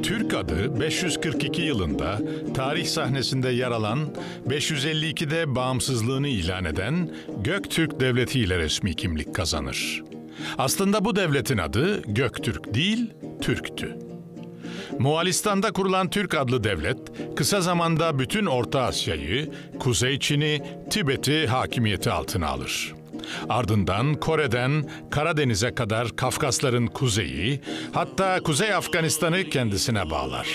Türk adı 542 yılında tarih sahnesinde yer alan, 552'de bağımsızlığını ilan eden Göktürk Devleti ile resmi kimlik kazanır. Aslında bu devletin adı Göktürk değil, Türk'tü. Moğolistan'da kurulan Türk adlı devlet, kısa zamanda bütün Orta Asya'yı, Kuzey Çin'i, Tibet'i hakimiyeti altına alır. Ardından Kore'den Karadeniz'e kadar Kafkasların kuzeyi, hatta Kuzey Afganistan'ı kendisine bağlar.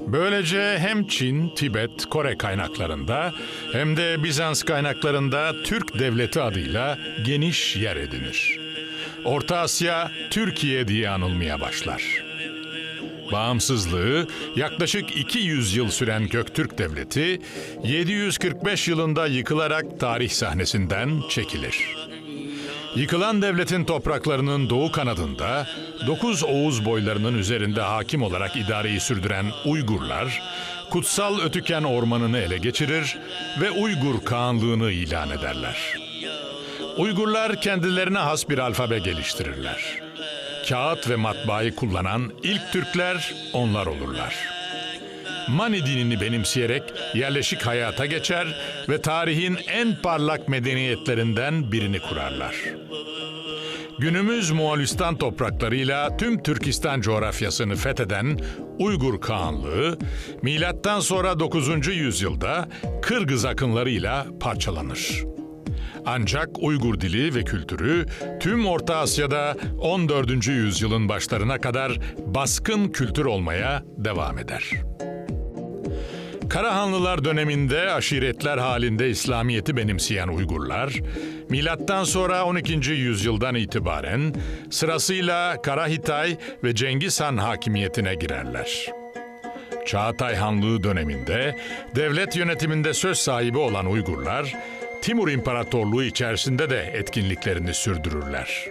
Böylece hem Çin, Tibet, Kore kaynaklarında hem de Bizans kaynaklarında Türk Devleti adıyla geniş yer edinir. Orta Asya, Türkiye diye anılmaya başlar. Bağımsızlığı yaklaşık 200 yıl süren Göktürk Devleti, 745 yılında yıkılarak tarih sahnesinden çekilir. Yıkılan devletin topraklarının doğu kanadında 9 Oğuz boylarının üzerinde hakim olarak idareyi sürdüren Uygurlar, Kutsal Ötüken Ormanı'nı ele geçirir ve Uygur Kağanlığı'nı ilan ederler. Uygurlar kendilerine has bir alfabe geliştirirler. Kağıt ve matbaayı kullanan ilk Türkler onlar olurlar. Mani dinini benimseyerek yerleşik hayata geçer ve tarihin en parlak medeniyetlerinden birini kurarlar. Günümüz Moğolistan topraklarıyla tüm Türkistan coğrafyasını fetheden Uygur Kağanlığı, milattan sonra 9. yüzyılda Kırgız akınlarıyla parçalanır. Ancak Uygur dili ve kültürü tüm Orta Asya'da 14. yüzyılın başlarına kadar baskın kültür olmaya devam eder. Karahanlılar döneminde aşiretler halinde İslamiyet'i benimseyen Uygurlar, milattan sonra 12. yüzyıldan itibaren sırasıyla Karahitay ve Cengiz Han hakimiyetine girerler. Çağatay Hanlığı döneminde devlet yönetiminde söz sahibi olan Uygurlar, Timur İmparatorluğu içerisinde de etkinliklerini sürdürürler.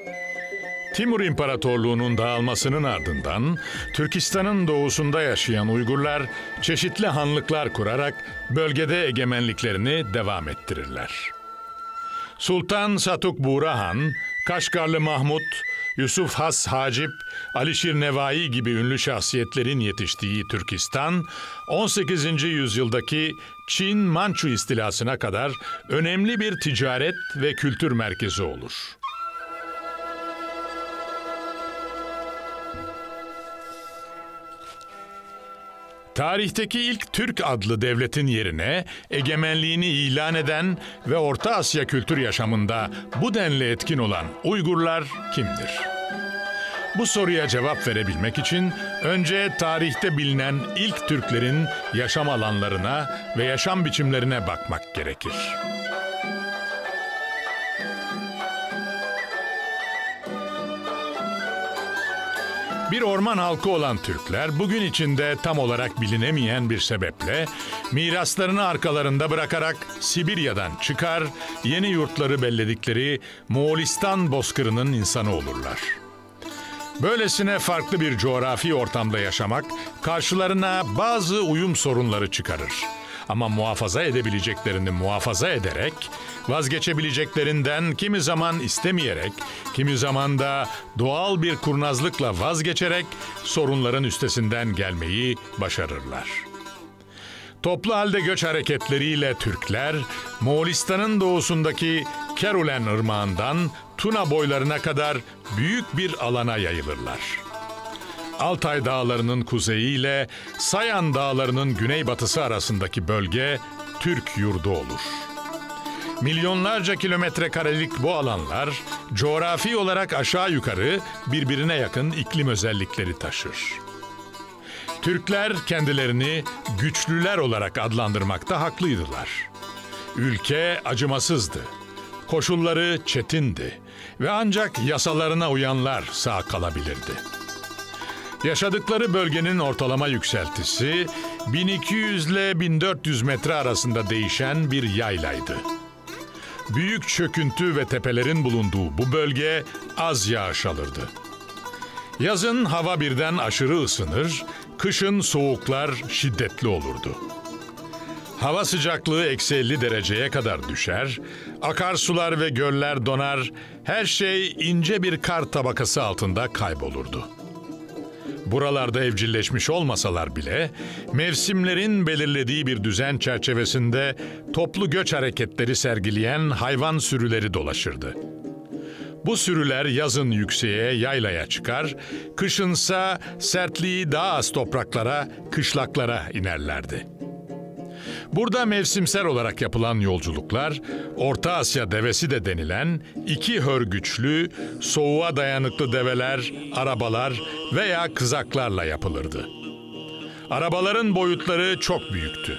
Timur İmparatorluğu'nun dağılmasının ardından Türkistan'ın doğusunda yaşayan Uygurlar çeşitli hanlıklar kurarak bölgede egemenliklerini devam ettirirler. Sultan Satuk Buğra Han, Kaşgarlı Mahmut, Yusuf Has Hacip, Alişir Nevai gibi ünlü şahsiyetlerin yetiştiği Türkistan, 18. yüzyıldaki Çin-Mançu istilasına kadar önemli bir ticaret ve kültür merkezi olur. Tarihteki ilk Türk adlı devletin yerine egemenliğini ilan eden ve Orta Asya kültür yaşamında bu denli etkin olan Uygurlar kimdir? Bu soruya cevap verebilmek için önce tarihte bilinen ilk Türklerin yaşam alanlarına ve yaşam biçimlerine bakmak gerekir. Bir orman halkı olan Türkler bugün içinde tam olarak bilinemeyen bir sebeple miraslarını arkalarında bırakarak Sibirya'dan çıkar, yeni yurtları belledikleri Moğolistan bozkırının insanı olurlar. Böylesine farklı bir coğrafi ortamda yaşamak karşılarına bazı uyum sorunları çıkarır. Ama muhafaza edebileceklerini muhafaza ederek, vazgeçebileceklerinden kimi zaman istemeyerek, kimi zaman da doğal bir kurnazlıkla vazgeçerek sorunların üstesinden gelmeyi başarırlar. Toplu halde göç hareketleriyle Türkler, Moğolistan'ın doğusundaki Kerulen Irmağı'ndan Tuna boylarına kadar büyük bir alana yayılırlar. Altay Dağları'nın kuzeyi ile Sayan Dağları'nın güneybatısı arasındaki bölge Türk yurdu olur. Milyonlarca kilometre karelik bu alanlar coğrafi olarak aşağı yukarı birbirine yakın iklim özellikleri taşır. Türkler kendilerini güçlüler olarak adlandırmakta haklıydılar. Ülke acımasızdı, koşulları çetindi ve ancak yasalarına uyanlar sağ kalabilirdi. Yaşadıkları bölgenin ortalama yükseltisi 1200 ile 1400 metre arasında değişen bir yaylaydı. Büyük çöküntü ve tepelerin bulunduğu bu bölge az yağış alırdı. Yazın hava birden aşırı ısınır, kışın soğuklar şiddetli olurdu. Hava sıcaklığı -50 dereceye kadar düşer, akarsular ve göller donar, her şey ince bir kar tabakası altında kaybolurdu. Buralarda evcilleşmiş olmasalar bile mevsimlerin belirlediği bir düzen çerçevesinde toplu göç hareketleri sergileyen hayvan sürüleri dolaşırdı. Bu sürüler yazın yükseğe, yaylaya çıkar, kışınsa sertliği daha az topraklara, kışlaklara inerlerdi. Burada mevsimsel olarak yapılan yolculuklar, Orta Asya devesi de denilen iki hörgüçlü, soğuğa dayanıklı develer, arabalar veya kızaklarla yapılırdı. Arabaların boyutları çok büyüktü.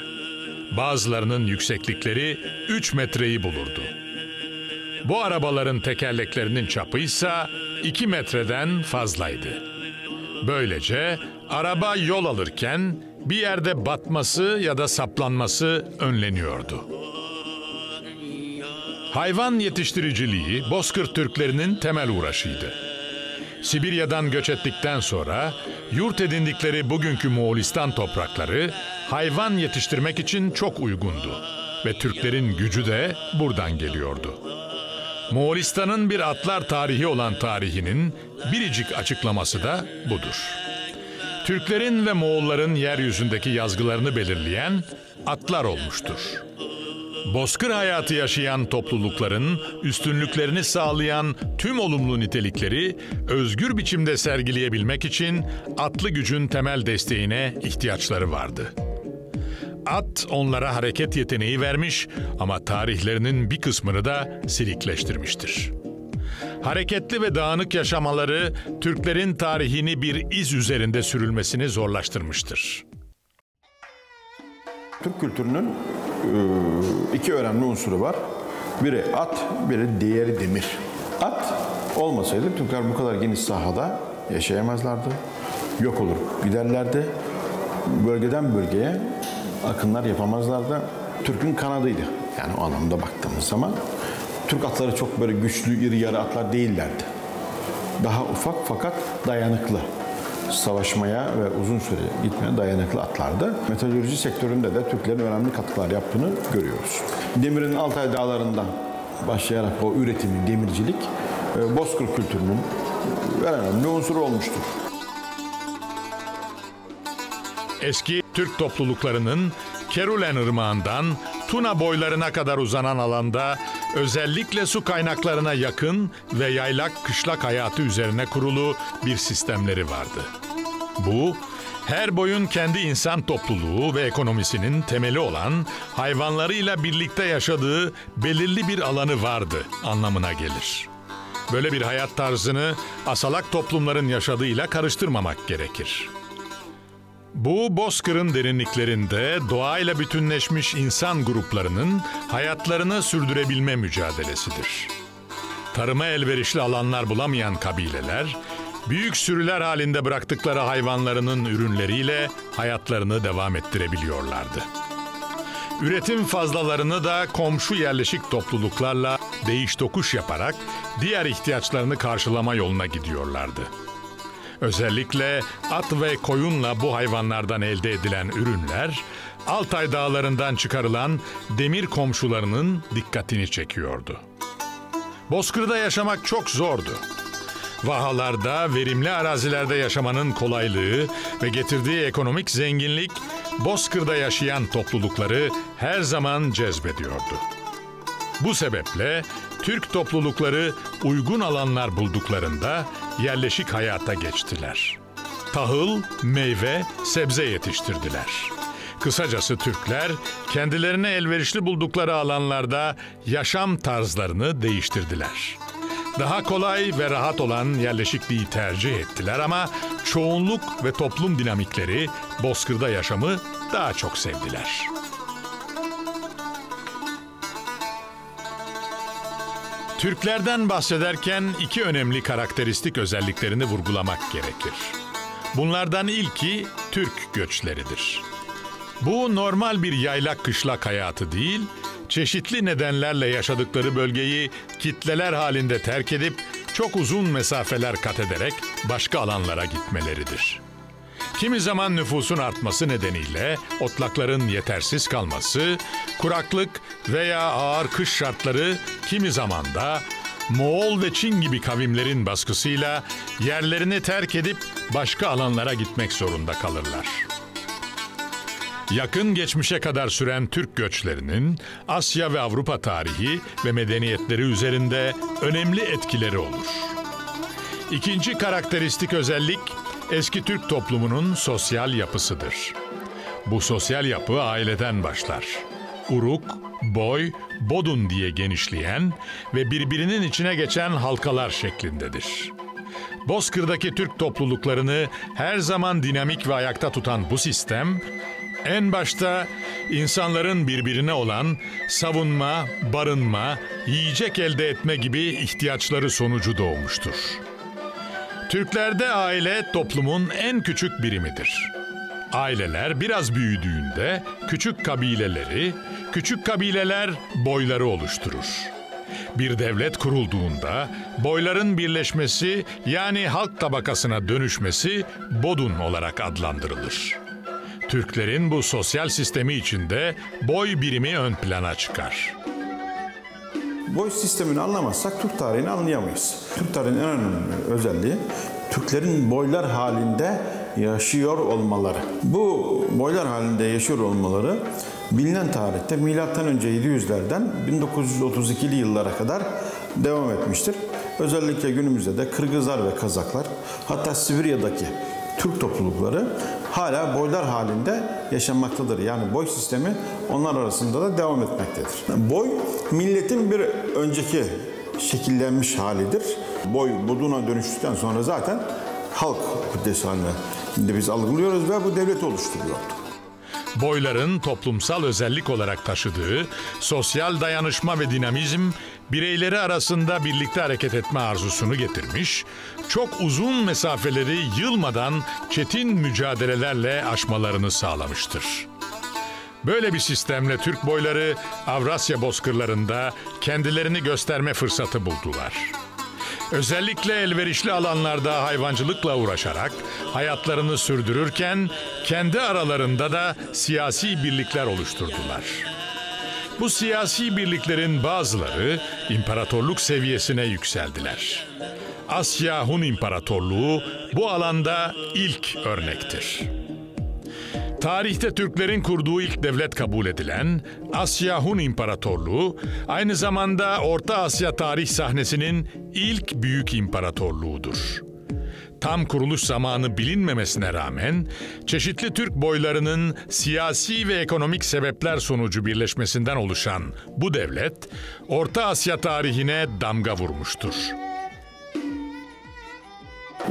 Bazılarının yükseklikleri 3 metreyi bulurdu. Bu arabaların tekerleklerinin çapı ise 2 metreden fazlaydı. Böylece araba yol alırken bir yerde batması ya da saplanması önleniyordu. Hayvan yetiştiriciliği Bozkır Türklerinin temel uğraşıydı. Sibirya'dan göç ettikten sonra yurt edindikleri bugünkü Moğolistan toprakları hayvan yetiştirmek için çok uygundu ve Türklerin gücü de buradan geliyordu. Moğolistan'ın bir atlar tarihi olan tarihinin biricik açıklaması da budur. Türklerin ve Moğolların yeryüzündeki yazgılarını belirleyen atlar olmuştur. Bozkır hayatı yaşayan toplulukların üstünlüklerini sağlayan tüm olumlu nitelikleri özgür biçimde sergileyebilmek için atlı gücün temel desteğine ihtiyaçları vardı. At onlara hareket yeteneği vermiş ama tarihlerinin bir kısmını da silikleştirmiştir. Hareketli ve dağınık yaşamaları Türklerin tarihini bir iz üzerinde sürülmesini zorlaştırmıştır. Türk kültürünün iki önemli unsuru var. Biri at, biri diğeri demir. At olmasaydı Türkler bu kadar geniş sahada yaşayamazlardı. Yok olur giderlerdi. Bölgeden bölgeye akınlar yapamazlardı. Türk'ün kanadıydı. Yani o anlamda baktığımız zaman Türk atları çok böyle güçlü, iri yarı atlar değillerdi. Daha ufak fakat dayanıklı. Savaşmaya ve uzun süre gitmeye dayanıklı atlardı. Metalürji sektöründe de Türklerin önemli katkılar yaptığını görüyoruz. Demirin Altay dağlarından başlayarak o üretimi, demircilik, Bozkır kültürünün önemli unsuru olmuştur. Eski Türk topluluklarının Kerulen Irmağı'ndan Tuna boylarına kadar uzanan alanda özellikle su kaynaklarına yakın ve yaylak kışlak hayatı üzerine kurulu bir sistemleri vardı. Bu, her boyun kendi insan topluluğu ve ekonomisinin temeli olan hayvanlarıyla birlikte yaşadığı belirli bir alanı vardı anlamına gelir. Böyle bir hayat tarzını asalak toplumların yaşadığıyla karıştırmamak gerekir. Bu Bozkır'ın derinliklerinde doğayla bütünleşmiş insan gruplarının hayatlarını sürdürebilme mücadelesidir. Tarıma elverişli alanlar bulamayan kabileler, büyük sürüler halinde bıraktıkları hayvanlarının ürünleriyle hayatlarını devam ettirebiliyorlardı. Üretim fazlalarını da komşu yerleşik topluluklarla değiş tokuş yaparak diğer ihtiyaçlarını karşılama yoluna gidiyorlardı. Özellikle at ve koyunla bu hayvanlardan elde edilen ürünler, Altay dağlarından çıkarılan demir komşularının dikkatini çekiyordu. Bozkır'da yaşamak çok zordu. Vahalarda, verimli arazilerde yaşamanın kolaylığı ve getirdiği ekonomik zenginlik, Bozkır'da yaşayan toplulukları her zaman cezbediyordu. Bu sebeple Türk toplulukları uygun alanlar bulduklarında yerleşik hayata geçtiler. Tahıl, meyve, sebze yetiştirdiler. Kısacası Türkler kendilerine elverişli buldukları alanlarda yaşam tarzlarını değiştirdiler. Daha kolay ve rahat olan yerleşikliği tercih ettiler ama çoğunluk ve toplum dinamikleri Bozkır'da yaşamı daha çok sevdiler. Türklerden bahsederken iki önemli karakteristik özelliklerini vurgulamak gerekir. Bunlardan ilki Türk göçleridir. Bu normal bir yaylak kışlak hayatı değil, çeşitli nedenlerle yaşadıkları bölgeyi kitleler halinde terk edip çok uzun mesafeler kat ederek başka alanlara gitmeleridir. Kimi zaman nüfusun artması nedeniyle otlakların yetersiz kalması, kuraklık veya ağır kış şartları kimi zaman da Moğol ve Çin gibi kavimlerin baskısıyla yerlerini terk edip başka alanlara gitmek zorunda kalırlar. Yakın geçmişe kadar süren Türk göçlerinin Asya ve Avrupa tarihi ve medeniyetleri üzerinde önemli etkileri olur. İkinci karakteristik özellik eski Türk toplumunun sosyal yapısıdır. Bu sosyal yapı aileden başlar. Uruk, boy, bodun diye genişleyen ve birbirinin içine geçen halkalar şeklindedir. Bozkır'daki Türk topluluklarını her zaman dinamik ve ayakta tutan bu sistem, en başta insanların birbirine olan savunma, barınma, yiyecek elde etme gibi ihtiyaçları sonucu doğmuştur. Türklerde aile toplumun en küçük birimidir. Aileler biraz büyüdüğünde küçük kabileleri, küçük kabileler boyları oluşturur. Bir devlet kurulduğunda boyların birleşmesi yani halk tabakasına dönüşmesi bodun olarak adlandırılır. Türklerin bu sosyal sistemi içinde boy birimi ön plana çıkar. Boy sistemini anlamazsak Türk tarihini anlayamayız. Türk tarihinin en önemli özelliği Türklerin boylar halinde yaşıyor olmaları. Bu boylar halinde yaşıyor olmaları bilinen tarihte milattan önce 700'lerden 1932'li yıllara kadar devam etmiştir. Özellikle günümüzde de Kırgızlar ve Kazaklar, hatta Sibirya'daki Türk toplulukları hala boylar halinde yaşanmaktadır. Yani boy sistemi onlar arasında da devam etmektedir. Boy, milletin bir önceki şekillenmiş halidir. Boy buduna dönüştükten sonra zaten halk kütlesi haline biz algılıyoruz ve bu devleti oluşturuyor. Boyların toplumsal özellik olarak taşıdığı sosyal dayanışma ve dinamizm, bireyleri arasında birlikte hareket etme arzusunu getirmiş, çok uzun mesafeleri yılmadan çetin mücadelelerle aşmalarını sağlamıştır. Böyle bir sistemle Türk boyları Avrasya bozkırlarında kendilerini gösterme fırsatı buldular. Özellikle elverişli alanlarda hayvancılıkla uğraşarak hayatlarını sürdürürken kendi aralarında da siyasi birlikler oluşturdular. Bu siyasi birliklerin bazıları imparatorluk seviyesine yükseldiler. Asya Hun İmparatorluğu bu alanda ilk örnektir. Tarihte Türklerin kurduğu ilk devlet kabul edilen Asya Hun İmparatorluğu, aynı zamanda Orta Asya tarih sahnesinin ilk büyük imparatorluğudur. Tam kuruluş zamanı bilinmemesine rağmen, çeşitli Türk boylarının siyasi ve ekonomik sebepler sonucu birleşmesinden oluşan bu devlet, Orta Asya tarihine damga vurmuştur.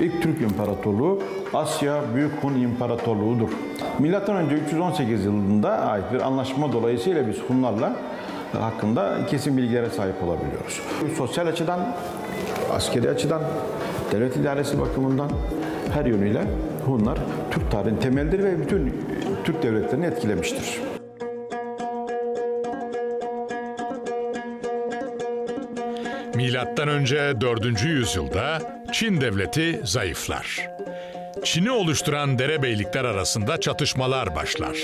İlk Türk İmparatorluğu Asya Büyük Hun İmparatorluğu'dur. Milattan önce 318 yılında ait bir anlaşma dolayısıyla biz Hunlarla hakkında kesin bilgilere sahip olabiliyoruz. Sosyal açıdan, askeri açıdan, devlet idaresi bakımından her yönüyle Hunlar Türk tarihinin temelidir ve bütün Türk devletlerini etkilemiştir. Milattan önce 4. yüzyılda Çin devleti zayıflar. Çin'i oluşturan derebeylikler arasında çatışmalar başlar.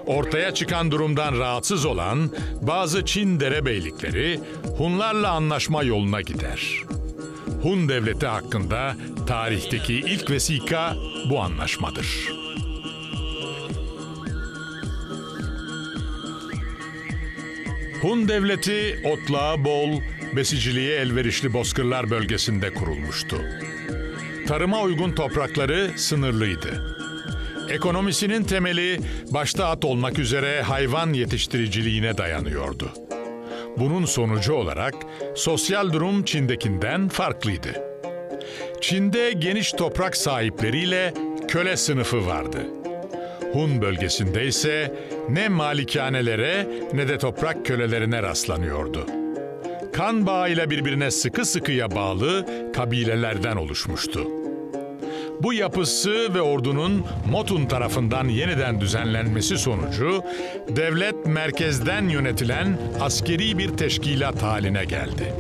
Ortaya çıkan durumdan rahatsız olan bazı Çin derebeylikleri Hunlarla anlaşma yoluna gider. Hun devleti hakkında tarihteki ilk vesika bu anlaşmadır. Hun devleti otlağı bol, besiciliğe elverişli bozkırlar bölgesinde kurulmuştu. Tarıma uygun toprakları sınırlıydı. Ekonomisinin temeli başta at olmak üzere hayvan yetiştiriciliğine dayanıyordu. Bunun sonucu olarak sosyal durum Çin'dekinden farklıydı. Çin'de geniş toprak sahipleriyle köle sınıfı vardı. Hun bölgesinde ise ne malikanelere ne de toprak kölelerine rastlanıyordu. Kan bağıyla birbirine sıkı sıkıya bağlı kabilelerden oluşmuştu. Bu yapısı ve ordunun Motun tarafından yeniden düzenlenmesi sonucu devlet merkezden yönetilen askeri bir teşkilat haline geldi.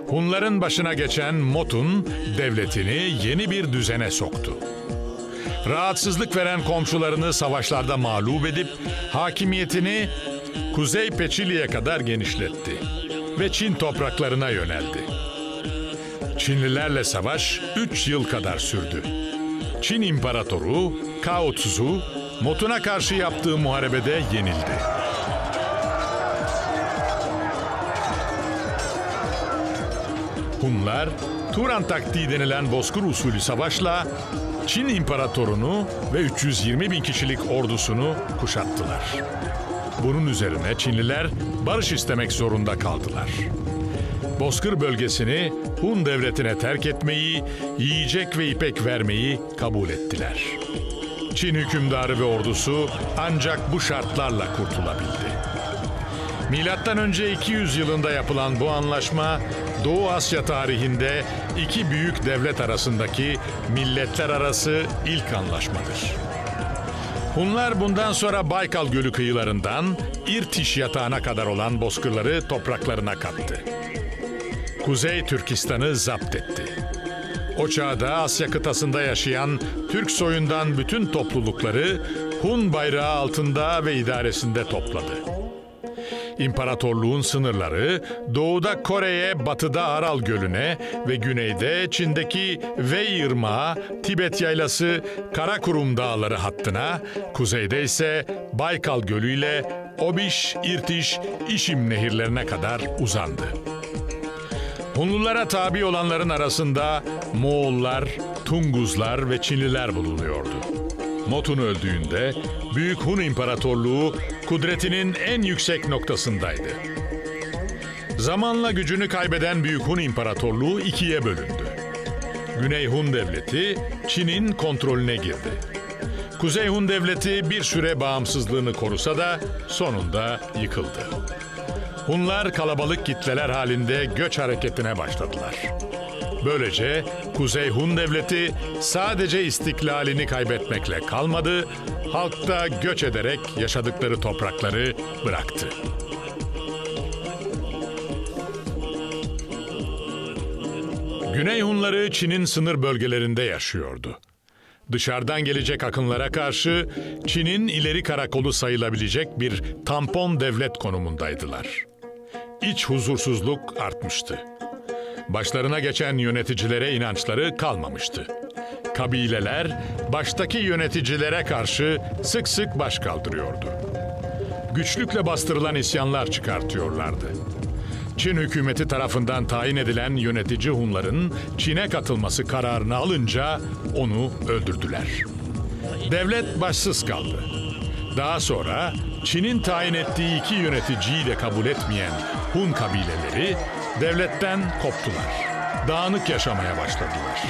Hunların başına geçen Motun devletini yeni bir düzene soktu. Rahatsızlık veren komşularını savaşlarda mağlup edip hakimiyetini Kuzey Peçili'ye kadar genişletti. ve Çin topraklarına yöneldi. Çinlilerle savaş 3 yıl kadar sürdü. Çin İmparatoru Cao Tzu, Motun'a karşı yaptığı muharebede yenildi. Hunlar, Turan taktiği denilen bozkır usulü savaşla Çin İmparatorunu ve 320 bin kişilik ordusunu kuşattılar. Bunun üzerine Çinliler barış istemek zorunda kaldılar. Bozkır bölgesini Hun devletine terk etmeyi, yiyecek ve ipek vermeyi kabul ettiler. Çin hükümdarı ve ordusu ancak bu şartlarla kurtulabildi. Milattan önce 200 yılında yapılan bu anlaşma, Doğu Asya tarihinde iki büyük devlet arasındaki milletler arası ilk anlaşmadır. Hunlar bundan sonra Baykal Gölü kıyılarından İrtiş yatağına kadar olan bozkırları topraklarına kattı. Kuzey Türkistan'ı zapt etti. O çağda Asya kıtasında yaşayan Türk soyundan bütün toplulukları Hun bayrağı altında ve idaresinde topladı. İmparatorluğun sınırları doğuda Kore'ye, batıda Aral Gölü'ne ve güneyde Çin'deki Wei Irmağı, Tibet Yaylası, Karakurum Dağları hattına, kuzeyde ise Baykal Gölü ile Obiş, İrtiş, İşim nehirlerine kadar uzandı. Hunlulara tabi olanların arasında Moğollar, Tunguzlar ve Çinliler bulunuyordu. Motun öldüğünde Büyük Hun İmparatorluğu kudretinin en yüksek noktasındaydı. Zamanla gücünü kaybeden Büyük Hun İmparatorluğu ikiye bölündü. Güney Hun Devleti Çin'in kontrolüne girdi. Kuzey Hun Devleti bir süre bağımsızlığını korusa da sonunda yıkıldı. Hunlar kalabalık kitleler halinde göç hareketine başladılar. Böylece Kuzey Hun Devleti sadece istiklalini kaybetmekle kalmadı, halk da göç ederek yaşadıkları toprakları bıraktı. Güney Hunları Çin'in sınır bölgelerinde yaşıyordu. Dışarıdan gelecek akınlara karşı Çin'in ileri karakolu sayılabilecek bir tampon devlet konumundaydılar. İç huzursuzluk artmıştı. Başlarına geçen yöneticilere inançları kalmamıştı. Kabileler baştaki yöneticilere karşı sık sık baş kaldırıyordu. Güçlükle bastırılan isyanlar çıkartıyorlardı. Çin hükümeti tarafından tayin edilen yönetici Hunların Çin'e katılması kararını alınca onu öldürdüler. Devlet başsız kaldı. Daha sonra Çin'in tayin ettiği iki yöneticiyi de kabul etmeyen Hun kabileleri devletten koptular. Dağınık yaşamaya başladılar.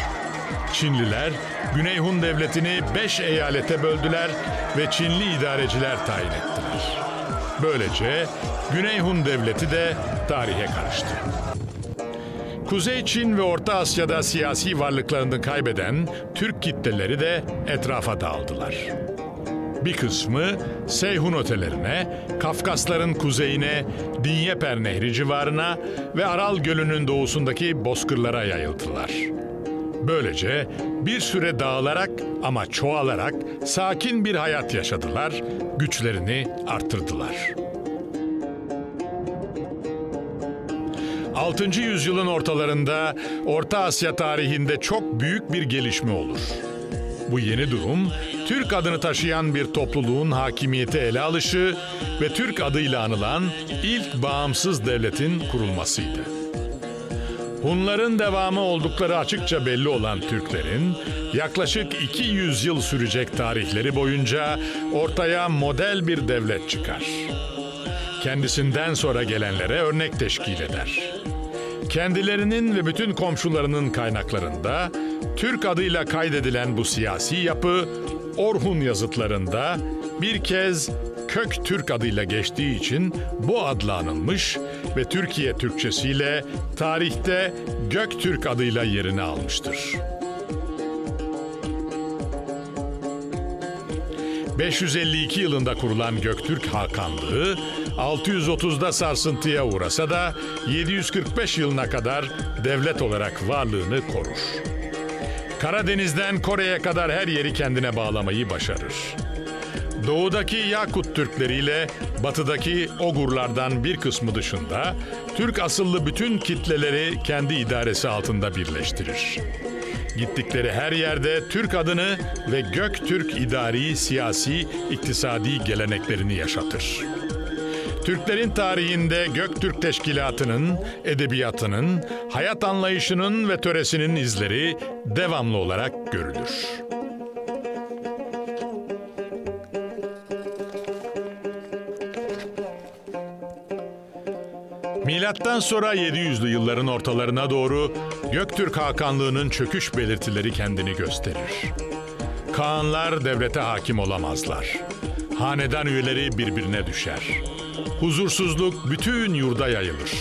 Çinliler Güney Hun Devleti'ni 5 eyalete böldüler ve Çinli idareciler tayin ettiler. Böylece Güney Hun Devleti de tarihe karıştı. Kuzey Çin ve Orta Asya'da siyasi varlıklarını kaybeden Türk kitleleri de etrafa dağıldılar. Bir kısmı Seyhun ötelerine, Kafkasların kuzeyine, Dinyeper Nehri civarına ve Aral Gölü'nün doğusundaki bozkırlara yayıldılar. Böylece bir süre dağılarak ama çoğalarak sakin bir hayat yaşadılar, güçlerini arttırdılar. 6. yüzyılın ortalarında Orta Asya tarihinde çok büyük bir gelişme olur. Bu yeni durum, Türk adını taşıyan bir topluluğun hakimiyeti ele alışı ve Türk adıyla anılan ilk bağımsız devletin kurulmasıydı. Hunların devamı oldukları açıkça belli olan Türklerin, yaklaşık 200 yıl sürecek tarihleri boyunca ortaya model bir devlet çıkar. Kendisinden sonra gelenlere örnek teşkil eder. Kendilerinin ve bütün komşularının kaynaklarında Türk adıyla kaydedilen bu siyasi yapı, Orhun yazıtlarında bir kez Kök Türk adıyla geçtiği için bu adla anılmış ve Türkiye Türkçesiyle tarihte Göktürk adıyla yerini almıştır. 552 yılında kurulan Göktürk Hakanlığı 630'da sarsıntıya uğrasa da 745 yılına kadar devlet olarak varlığını korur. Karadeniz'den Kore'ye kadar her yeri kendine bağlamayı başarır. Doğudaki Yakut Türkleriyle batıdaki Ogurlardan bir kısmı dışında Türk asıllı bütün kitleleri kendi idaresi altında birleştirir. Gittikleri her yerde Türk adını ve Göktürk idari, siyasi, iktisadi geleneklerini yaşatır. Türklerin tarihinde Göktürk Teşkilatı'nın, edebiyatının, hayat anlayışının ve töresinin izleri devamlı olarak görülür. Milattan sonra 700'lü yılların ortalarına doğru Göktürk Hakanlığı'nın çöküş belirtileri kendini gösterir. Kağanlar devlete hakim olamazlar. Hanedan üyeleri birbirine düşer. Huzursuzluk bütün yurda yayılır.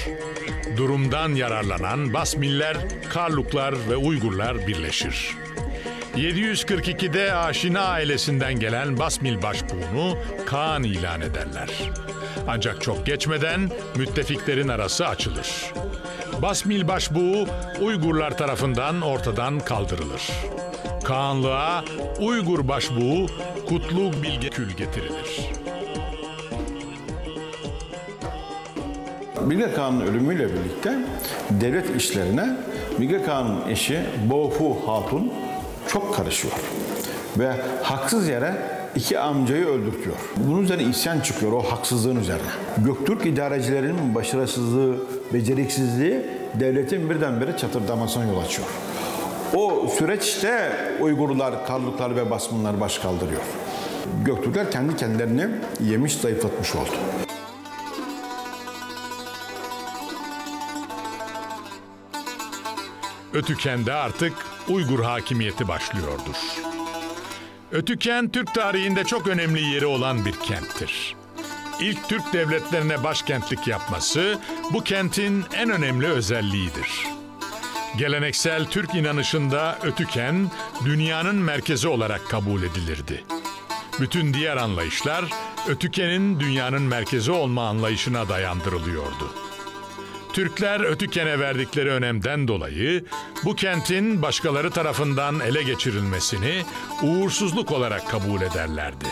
Durumdan yararlanan Basmiller, Karluklar ve Uygurlar birleşir. 742'de Aşina ailesinden gelen Basmil başbuğunu Kağan ilan ederler. Ancak çok geçmeden müttefiklerin arası açılır. Basmil başbuğu Uygurlar tarafından ortadan kaldırılır. Kağanlığa Uygur başbuğu Kutlug Bilgekül getirilir. Bilge Kağan'ın ölümüyle birlikte devlet işlerine Bilge Kağan'ın eşi Boğfu Hatun çok karışıyor. Ve haksız yere iki amcayı öldürtüyor. Bunun üzerine isyan çıkıyor o haksızlığın üzerine. Göktürk idarecilerinin başarısızlığı, beceriksizliği devletin birdenbire çatırdamasına yol açıyor. O süreçte Uygurlar, Karluklar ve Basmanlar baş kaldırıyor. Göktürkler kendi kendilerini yemiş, zayıflatmış oldu. Ötüken'de artık Uygur hakimiyeti başlıyordur. Ötüken, Türk tarihinde çok önemli yeri olan bir kenttir. İlk Türk devletlerine başkentlik yapması bu kentin en önemli özelliğidir. Geleneksel Türk inanışında Ötüken, dünyanın merkezi olarak kabul edilirdi. Bütün diğer anlayışlar, Ötüken'in dünyanın merkezi olma anlayışına dayandırılıyordu. Türkler Ötüken'e verdikleri önemden dolayı bu kentin başkaları tarafından ele geçirilmesini uğursuzluk olarak kabul ederlerdi.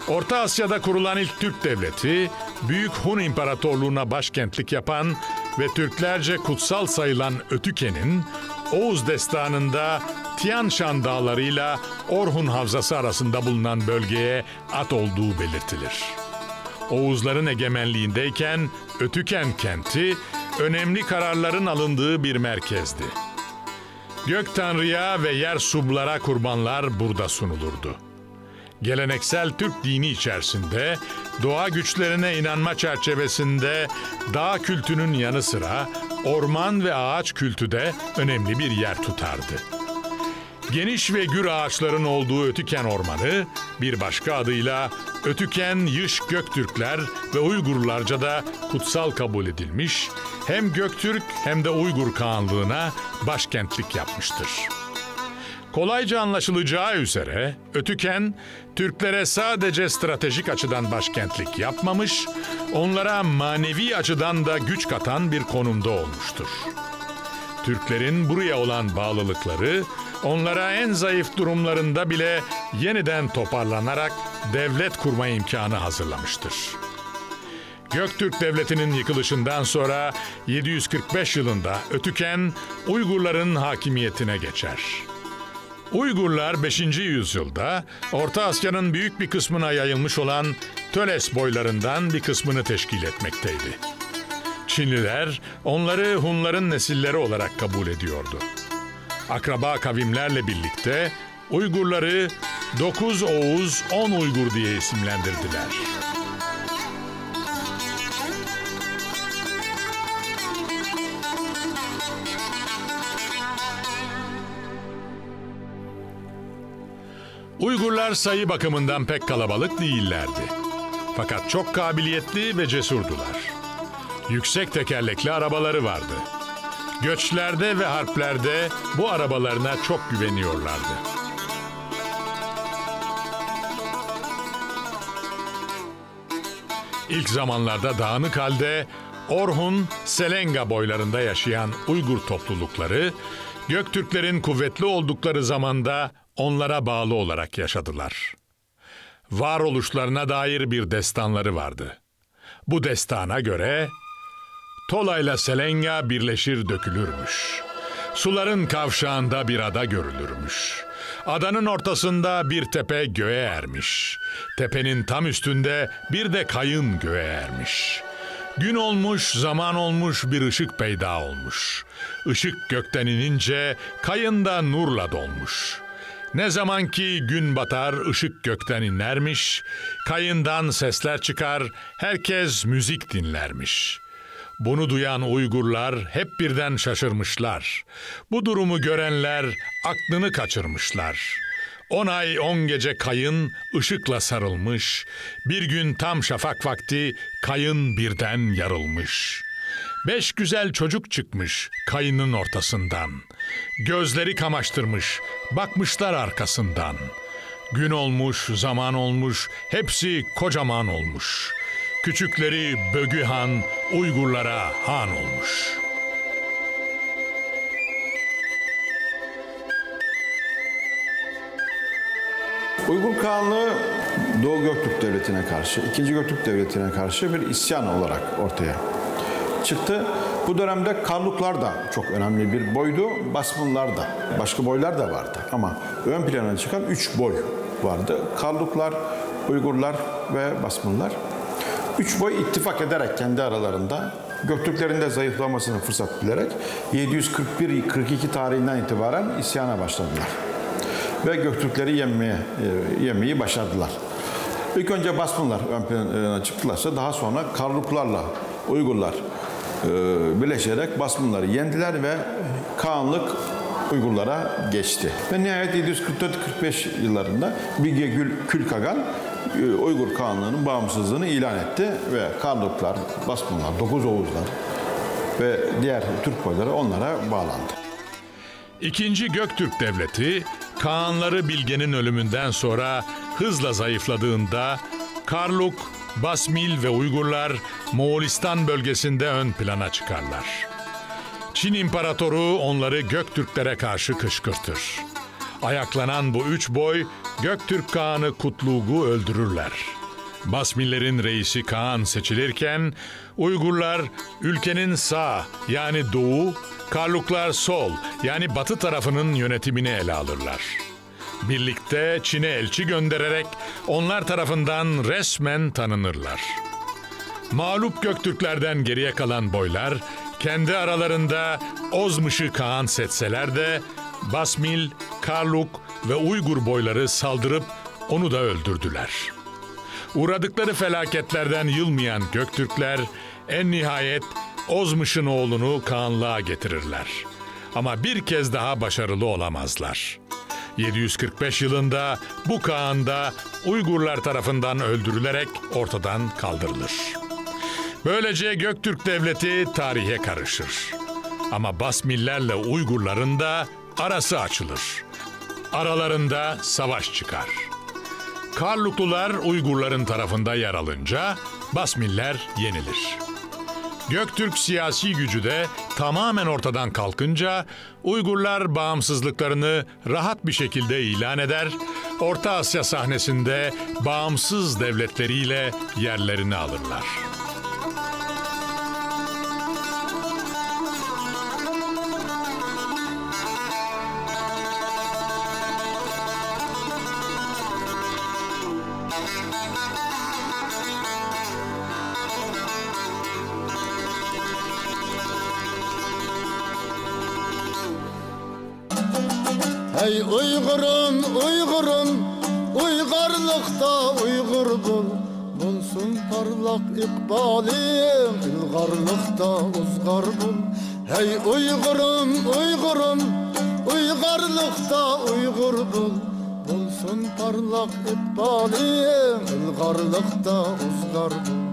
Orta Asya'da kurulan ilk Türk devleti, Büyük Hun İmparatorluğu'na başkentlik yapan ve Türklerce kutsal sayılan Ötüken'in Oğuz Destanı'nda Tian Shan dağlarıyla Orhun Havzası arasında bulunan bölgeye at olduğu belirtilir. Oğuzların egemenliğindeyken Ötüken kenti önemli kararların alındığı bir merkezdi. Gök Tanrı'ya ve yer sublara kurbanlar burada sunulurdu. Geleneksel Türk dini içerisinde doğa güçlerine inanma çerçevesinde dağ kültünün yanı sıra orman ve ağaç kültü de önemli bir yer tutardı. Geniş ve gür ağaçların olduğu Ötüken Ormanı, bir başka adıyla Ötüken Yış Göktürkler ve Uygurlarca da kutsal kabul edilmiş, hem Göktürk hem de Uygur Kağanlığına başkentlik yapmıştır. Kolayca anlaşılacağı üzere Ötüken, Türklere sadece stratejik açıdan başkentlik yapmamış, onlara manevi açıdan da güç katan bir konumda olmuştur. Türklerin buraya olan bağlılıkları, onlara en zayıf durumlarında bile yeniden toparlanarak devlet kurma imkanı hazırlamıştır. Göktürk Devleti'nin yıkılışından sonra 745 yılında Ötüken, Uygurların hakimiyetine geçer. Uygurlar 5. yüzyılda Orta Asya'nın büyük bir kısmına yayılmış olan Töles boylarından bir kısmını teşkil etmekteydi. Çinliler onları Hunların nesilleri olarak kabul ediyordu. Akraba kavimlerle birlikte Uygurları 9 Oğuz 10 Uygur diye isimlendirdiler. Uygurlar sayı bakımından pek kalabalık değillerdi. Fakat çok kabiliyetli ve cesurdular. Yüksek tekerlekli arabaları vardı. Göçlerde ve harplerde bu arabalarına çok güveniyorlardı. İlk zamanlarda dağınık halde Orhun, Selenga boylarında yaşayan Uygur toplulukları, Göktürklerin kuvvetli oldukları zamanda onlara bağlı olarak yaşadılar. varoluşlarına dair bir destanları vardı. Bu destana göre Tolay'la Selenga birleşir dökülürmüş. Suların kavşağında bir ada görülürmüş. Adanın ortasında bir tepe göğe ermiş. Tepenin tam üstünde bir de kayın göğe ermiş. Gün olmuş, zaman olmuş, bir ışık peyda olmuş. Işık gökten inince kayın da nurla dolmuş. Ne zaman ki gün batar, ışık gökten inermiş. Kayından sesler çıkar, herkes müzik dinlermiş. Bunu duyan Uygurlar hep birden şaşırmışlar. Bu durumu görenler aklını kaçırmışlar. 10 ay 10 gece kayın ışıkla sarılmış. Bir gün tam şafak vakti kayın birden yarılmış. 5 güzel çocuk çıkmış kayının ortasından. Gözleri kamaştırmış, bakmışlar arkasından. Gün olmuş, zaman olmuş, hepsi kocaman olmuş. Küçükleri Bögü Han, Uygurlara han olmuş. Uygur Kağanlığı Doğu Göktürk Devleti'ne karşı, 2. Göktürk Devleti'ne karşı bir isyan olarak ortaya çıktı. Bu dönemde Karluklar da çok önemli bir boydu, Basmanlar da, başka boylar da vardı. Ama ön plana çıkan 3 boy vardı. Karluklar, Uygurlar ve Basmanlar. 3 boy ittifak ederek kendi aralarında Göktürklerin de zayıflamasını fırsat bilerek 741-42 tarihinden itibaren isyana başladılar. Ve Göktürkleri yenmeyi başardılar. İlk önce Basmanlar ön plana çıktılarsa daha sonra Karluklarla Uygurlar birleşerek Basmanları yendiler ve Kağanlık Uygurlara geçti. Ve nihayet 744-45 yıllarında Bilge Külkagan Uygur Kağanlığı'nın bağımsızlığını ilan etti ve Karluklar, Basmanlar, Dokuz Oğuzlar ve diğer Türk boyları onlara bağlandı. 2. Göktürk Devleti, Kağanları Bilge'nin ölümünden sonra hızla zayıfladığında Karluk, Basmil ve Uygurlar Moğolistan bölgesinde ön plana çıkarlar. Çin İmparatoru onları Göktürklere karşı kışkırtır. Ayaklanan bu 3 boy Göktürk Kağanı Kutlug'u öldürürler. Basmillerin reisi Kağan seçilirken Uygurlar ülkenin sağ yani doğu, Karluklar sol yani batı tarafının yönetimini ele alırlar. Birlikte Çin'e elçi göndererek onlar tarafından resmen tanınırlar. Mağlup Göktürklerden geriye kalan boylar kendi aralarında Ozmış'ı Kağan seçseler de Basmil, Karluk ve Uygur boyları saldırıp onu da öldürdüler. Uğradıkları felaketlerden yılmayan Göktürkler en nihayet Ozmış'ın oğlunu Kağanlığa getirirler. Ama bir kez daha başarılı olamazlar. 745 yılında bu Kağan da Uygurlar tarafından öldürülerek ortadan kaldırılır. Böylece Göktürk Devleti tarihe karışır. Ama Basmillerle Uygurların da arası açılır. Aralarında savaş çıkar. Karluklular Uygurların tarafında yer alınca Basmiller yenilir. Göktürk siyasi gücü de tamamen ortadan kalkınca Uygurlar bağımsızlıklarını rahat bir şekilde ilan eder, Orta Asya sahnesinde bağımsız devletleriyle yerlerini alırlar. Ey Uygur'um, Uygur'um, uygarlıkta Uygur bul. Bulsun parlak ikbalim, ilgarlıkta uzgar bul. Hey Uygur'um, Uygur'um, uygarlıkta Uygur bul. Bulsun parlak ikbalim, ilgarlıkta uzgar bul.